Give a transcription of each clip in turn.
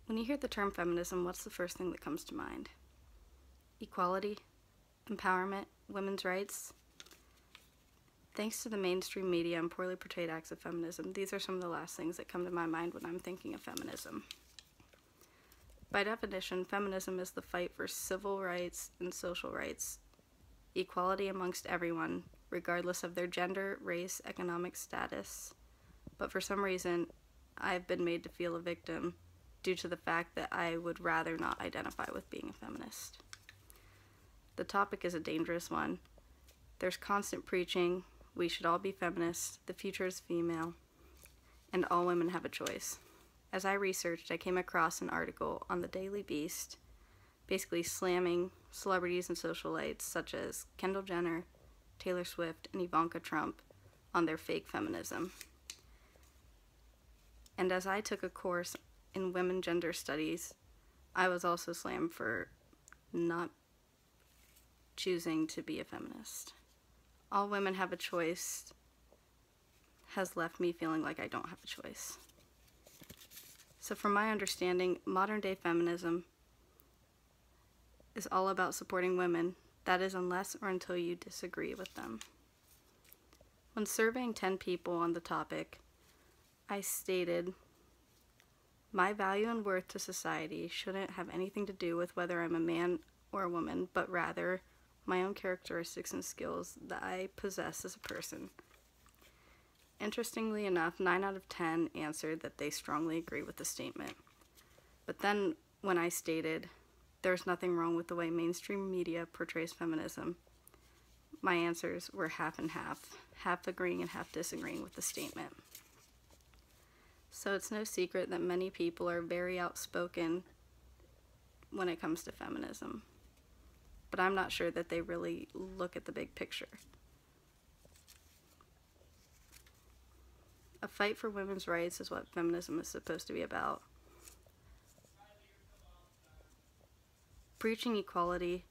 When you hear the term feminism, what's the first thing that comes to mind? Equality, empowerment, women's rights. Thanks to the mainstream media and poorly portrayed acts of feminism, these are some of the last things that come to my mind when I'm thinking of feminism. By definition, feminism is the fight for civil rights and social rights, equality amongst everyone, regardless of their gender, race, economic status. But for some reason, I've been made to feel a victim due to the fact that I would rather not identify with being a feminist. The topic is a dangerous one. There's constant preaching, we should all be feminists, the future is female, and all women have a choice. As I researched, I came across an article on the Daily Beast, basically slamming celebrities and socialites such as Kendall Jenner, Taylor Swift, and Ivanka Trump on their fake feminism. And as I took a course in women gender studies, I was also slammed for not choosing to be a feminist. All women have a choice has left me feeling like I don't have a choice. So from my understanding, modern day feminism is all about supporting women, that is unless or until you disagree with them. When surveying 10 people on the topic, I stated, my value and worth to society shouldn't have anything to do with whether I'm a man or a woman, but rather my own characteristics and skills that I possess as a person. Interestingly enough, 9 out of 10 answered that they strongly agree with the statement. But then when I stated, there's nothing wrong with the way mainstream media portrays feminism, my answers were half and half agreeing and half disagreeing with the statement. So it's no secret that many people are very outspoken when it comes to feminism. But I'm not sure that they really look at the big picture. A fight for women's rights is what feminism is supposed to be about. Preaching equality,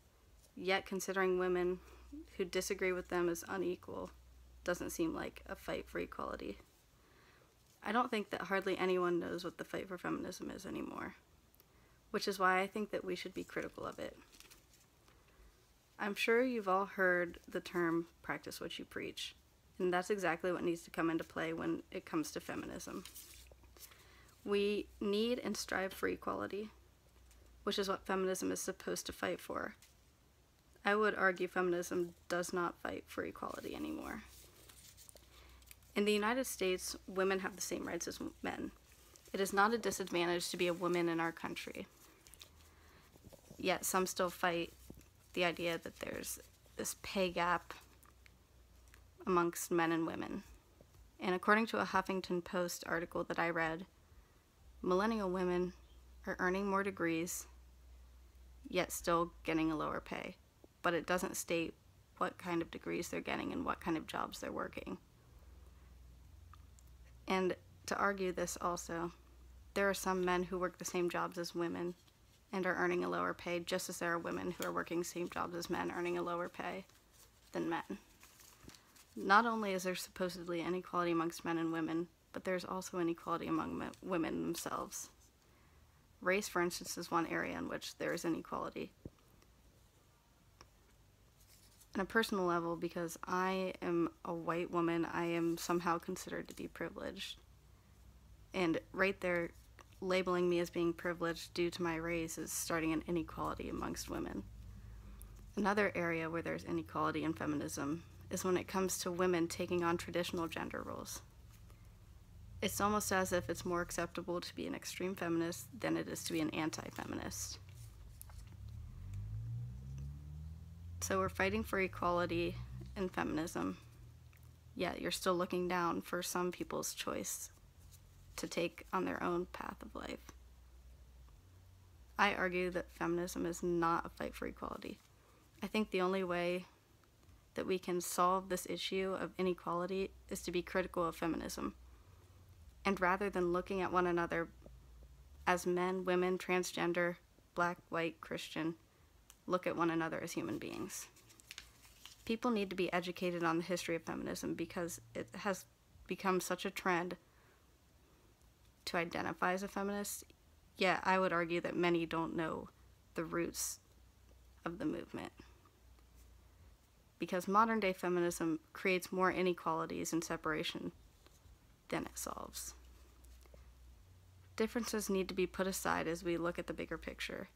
yet considering women who disagree with them as unequal, doesn't seem like a fight for equality. I don't think that hardly anyone knows what the fight for feminism is anymore, which is why I think that we should be critical of it. I'm sure you've all heard the term practice what you preach, and that's exactly what needs to come into play when it comes to feminism. We need and strive for equality, which is what feminism is supposed to fight for. I would argue feminism does not fight for equality anymore. In the United States, women have the same rights as men. It is not a disadvantage to be a woman in our country. Yet some still fight the idea that there's this pay gap amongst men and women. And according to a Huffington Post article that I read, millennial women are earning more degrees, yet still getting a lower pay. But it doesn't state what kind of degrees they're getting and what kind of jobs they're working. And to argue this also, there are some men who work the same jobs as women and are earning a lower pay, just as there are women who are working the same jobs as men earning a lower pay than men. Not only is there supposedly inequality amongst men and women, but there's also inequality among women themselves. Race, for instance, is one area in which there is inequality. On a personal level, because I am a white woman, I am somehow considered to be privileged. And right there, labeling me as being privileged due to my race is starting an inequality amongst women. Another area where there's inequality in feminism is when it comes to women taking on traditional gender roles. It's almost as if it's more acceptable to be an extreme feminist than it is to be an anti-feminist. So we're fighting for equality in feminism, yet you're still looking down for some people's choice to take on their own path of life. I argue that feminism is not a fight for equality. I think the only way that we can solve this issue of inequality is to be critical of feminism. And rather than looking at one another as men, women, transgender, black, white, Christian, look at one another as human beings. People need to be educated on the history of feminism because it has become such a trend to identify as a feminist, Yet I would argue that many don't know the roots of the movement. Because modern day feminism creates more inequalities and separation than it solves. Differences need to be put aside as we look at the bigger picture.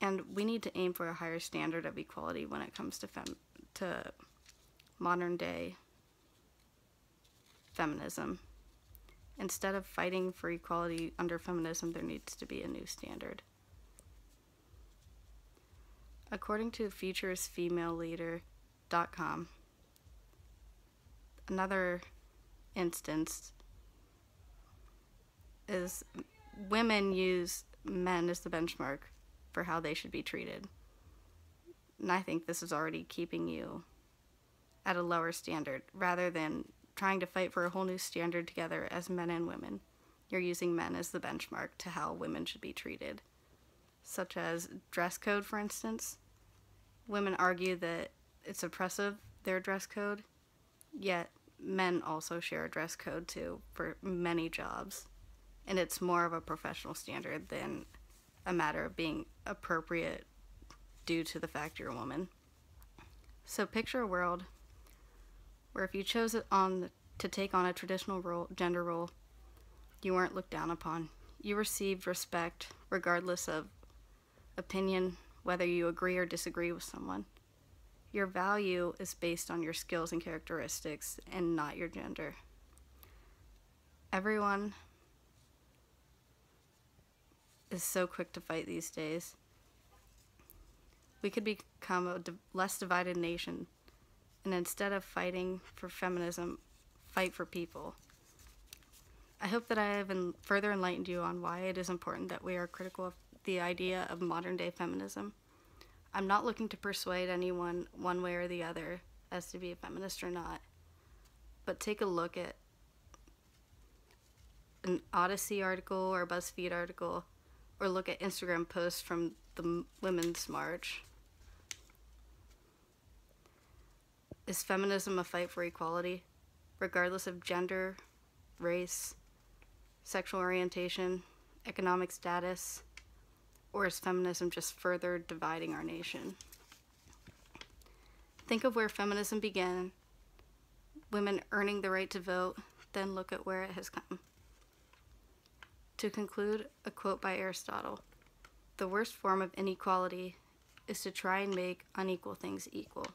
And we need to aim for a higher standard of equality when it comes to modern day feminism. Instead of fighting for equality under feminism, there needs to be a new standard. According to futuresfemaleleader.com, another instance is women use men as the benchmark for how they should be treated. And I think this is already keeping you at a lower standard. Rather than trying to fight for a whole new standard together as men and women, you're using men as the benchmark to how women should be treated. Such as dress code, for instance. Women argue that it's oppressive, their dress code, yet men also share a dress code too for many jobs. And it's more of a professional standard than a matter of being appropriate due to the fact you're a woman. So picture a world where if you chose to take on a traditional gender role, you weren't looked down upon. You received respect regardless of opinion, whether you agree or disagree with someone. Your value is based on your skills and characteristics and not your gender. Everyone is so quick to fight these days. We could become a less divided nation, and instead of fighting for feminism, fight for people. I hope that I have further enlightened you on why it is important that we are critical of the idea of modern day feminism. I'm not looking to persuade anyone one way or the other as to be a feminist or not, but take a look at an Odyssey article or a BuzzFeed article, or look at Instagram posts from the Women's March. Is feminism a fight for equality, regardless of gender, race, sexual orientation, economic status, or is feminism just further dividing our nation? Think of where feminism began, women earning the right to vote, then look at where it has come. To conclude, a quote by Aristotle: "The worst form of inequality is to try and make unequal things equal."